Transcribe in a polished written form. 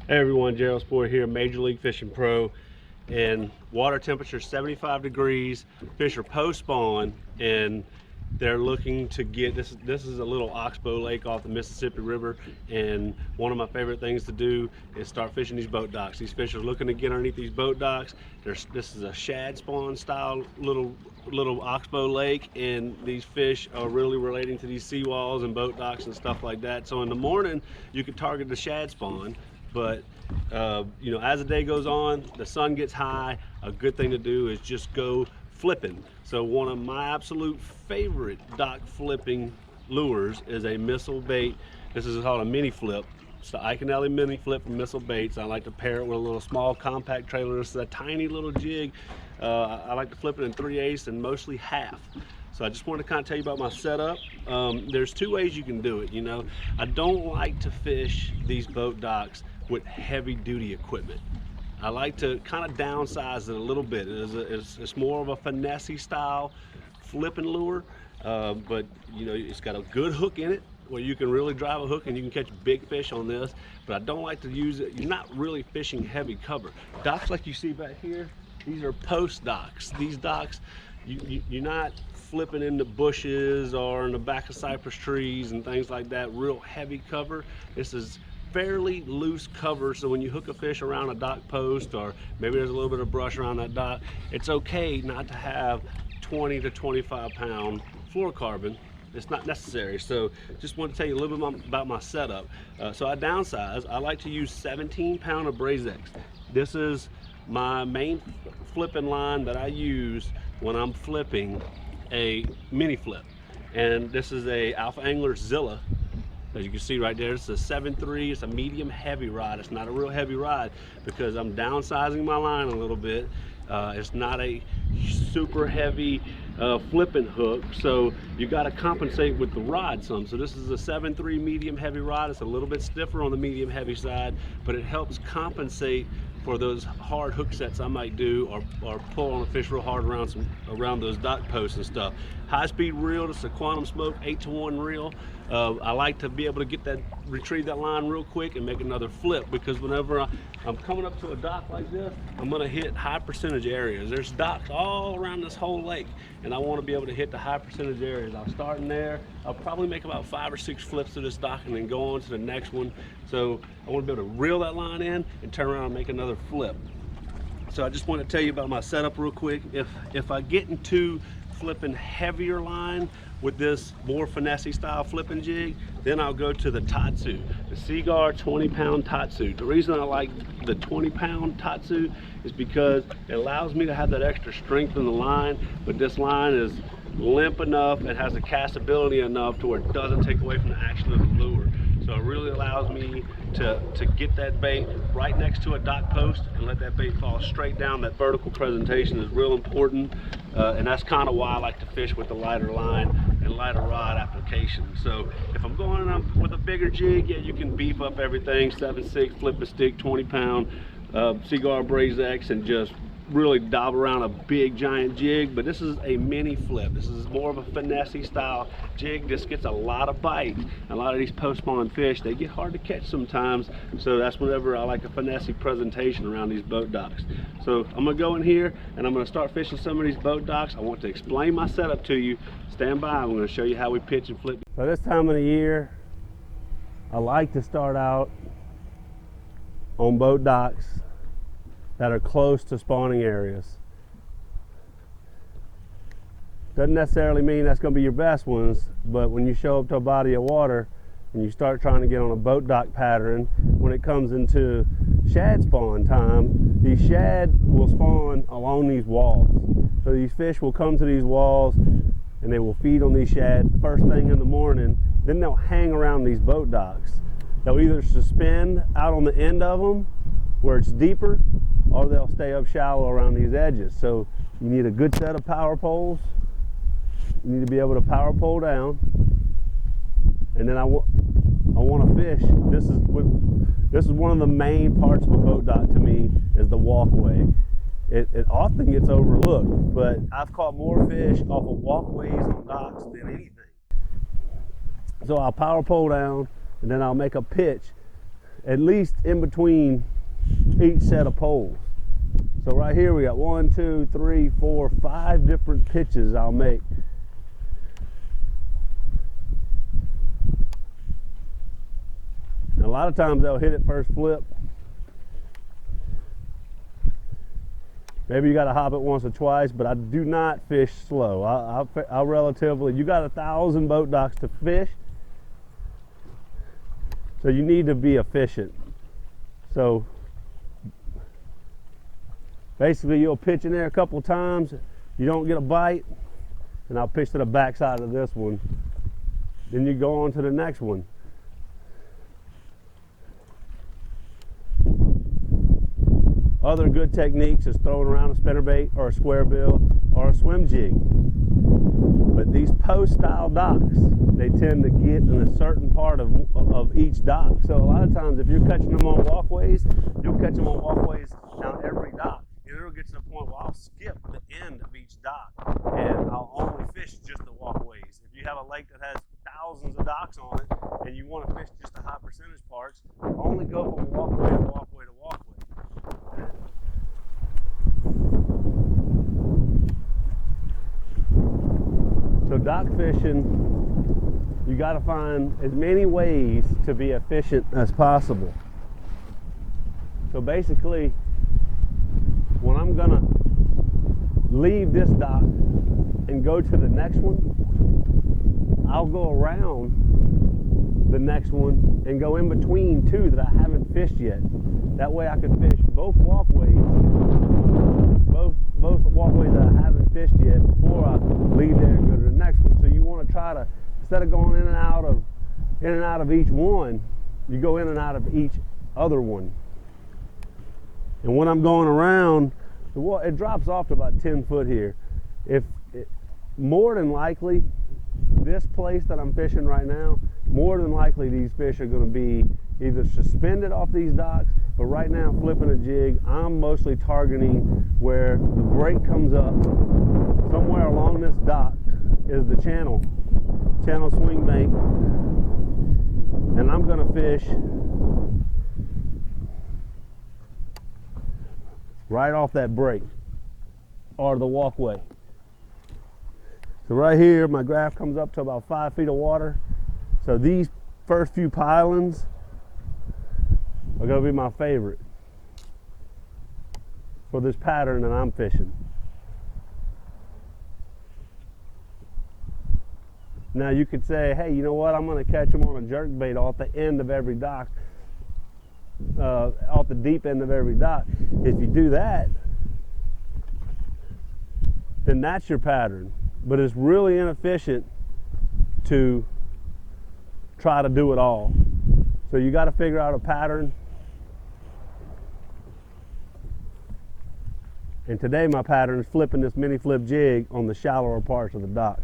Hey everyone, Shad Spawn here, Major League Fishing Pro, and water temperature 75 degrees. Fish are post-spawn, and they're looking to get this. This is a little oxbow lake off the Mississippi River, and one of my favorite things to do is start fishing these boat docks. These fish are looking to get underneath these boat docks. This is a Shad Spawn style little oxbow lake, and these fish are really relating to these seawalls and boat docks and stuff like that. So in the morning, you can target the Shad Spawn. But you know, as the day goes on, the sun gets high, a good thing to do is just go flipping. So one of my absolute favorite dock flipping lures is a missile bait. This is called a mini flip. It's the Iconelli mini flip from Missile Baits. I like to pair it with a little small compact trailer. This is a tiny little jig. I like to flip it in 3/8 and mostly half. So I just wanted to kind of tell you about my setup. There's two ways you can do it. You know, I don't like to fish these boat docks with heavy duty equipment. I like to kind of downsize it a little bit. It's more of a finesse style flipping lure, but you know, it's got a good hook in it where you can really drive a hook and you can catch big fish on this. But I don't like to use it. You're not really fishing heavy cover. Docks like you see back here, these are post docks. These docks, you're not flipping into bushes or in the back of cypress trees and things like that, real heavy cover. This is fairly loose cover, so when you hook a fish around a dock post, or maybe there's a little bit of brush around that dock, it's okay not to have 20 to 25 pound fluorocarbon. It's not necessary. So just want to tell you a little bit about my setup. So I downsize. I like to use 17 pound of Brazex. This is my main flipping line that I use when I'm flipping a mini flip, and this is a Alpha Angler Zilla. As you can see right there, it's a 7.3. It's a medium heavy rod. It's not a real heavy rod because I'm downsizing my line a little bit. It's not a super heavy flipping hook, so you got to compensate with the rod some. So this is a 7.3 medium heavy rod. It's a little bit stiffer on the medium heavy side, but it helps compensate for those hard hook sets I might do, or pull on a fish real hard around those dock posts and stuff. High speed reel. This is a Quantum Smoke 8-to-1 reel. I like to be able to retrieve that line real quick and make another flip, because whenever I'm coming up to a dock like this, I'm going to hit high percentage areas. There's docks all around this whole lake, and I want to be able to hit the high percentage areas. I'll start in there. I'll probably make about 5 or 6 flips to this dock and then go on to the next one. So I want to be able to reel that line in and turn around and make another flip. So I just want to tell you about my setup real quick. If I get into flipping heavier line with this more finesse style flipping jig, then I'll go to the Tatsu, the Seaguar 20 pound Tatsu. The reason I like the 20 pound Tatsu is because it allows me to have that extra strength in the line, but this line is limp enough and has the castability enough to where it doesn't take away from the action of the lure. So it really allows me to get that bait right next to a dock post and let that bait fall straight down. That vertical presentation is real important, and that's kind of why I like to fish with the lighter line and lighter rod application. So if I'm going up with a bigger jig, yeah, you can beef up everything, 7.6, flip a stick, 20 pound Seaguar Brazex, and just really dive around a big giant jig. But this is a mini flip. This is more of a finesse style jig. This gets a lot of bite. A lot of these post-spawn fish, they get hard to catch sometimes, so that's whenever I like a finesse presentation around these boat docks. So I'm gonna go in here and I'm gonna start fishing some of these boat docks. I want to explain my setup to you. Stand by. I'm gonna show you how we pitch and flip. So this time of the year, I like to start out on boat docks that are close to spawning areas. Doesn't necessarily mean that's going to be your best ones, but when you show up to a body of water and you start trying to get on a boat dock pattern, when it comes into shad spawn time, these shad will spawn along these walls. So these fish will come to these walls and they will feed on these shad first thing in the morning. Then they'll hang around these boat docks. They'll either suspend out on the end of them where it's deeper, or they'll stay up shallow around these edges. So you need a good set of power poles. You need to be able to power pole down. And then I want to fish. This is one of the main parts of a boat dock to me, is the walkway. It often gets overlooked, but I've caught more fish off of walkways on docks than anything. So I'll power pole down, and then I'll make a pitch at least in between each set of poles. So right here we got 1, 2, 3, 4, 5 different pitches I'll make. And a lot of times they'll hit it first flip. Maybe you got to hop it once or twice, but I do not fish slow. I'll relatively, you got 1,000 boat docks to fish, so you need to be efficient. So basically you'll pitch in there a couple times, you don't get a bite, and I'll pitch to the back side of this one. Then you go on to the next one. Other good techniques is throwing around a spinnerbait or a square bill or a swim jig. But these post style docks, they tend to get in a certain part of each dock. So a lot of times if you're catching them on walkways, you'll catch them on walkways down every dock. And it'll get to the point where I'll skip the end of each dock and I'll only fish just the walkways. If you have a lake that has thousands of docks on it and you want to fish just the high percentage parts, only go from walkway to walkway to walkway. So dock fishing, you got to find as many ways to be efficient as possible. So basically, when I'm gonna leave this dock and go to the next one, I'll go around the next one and go in between two that I haven't fished yet. That way I can fish both walkways, both walkways that I haven't fished yet before I leave there and go to the next one. So you want to try to, instead of going in and out of each one, you go in and out of each other one. And when I'm going around, it drops off to about 10 foot here. More than likely, this place that I'm fishing right now, more than likely these fish are going to be either suspended off these docks, but right now flipping a jig, I'm mostly targeting where the break comes up. Somewhere along this dock is the channel swing bank, and I'm going to fish right off that break or the walkway. So right here my graph comes up to about 5 feet of water. So these first few pilings are going to be my favorite for this pattern that I'm fishing. Now you could say, hey, you know what, I'm going to catch them on a jerkbait off the end of every dock, off the deep end of every dock. If you do that, then that's your pattern. But it's really inefficient to try to do it all. So you got to figure out a pattern. And today my pattern is flipping this mini flip jig on the shallower parts of the dock.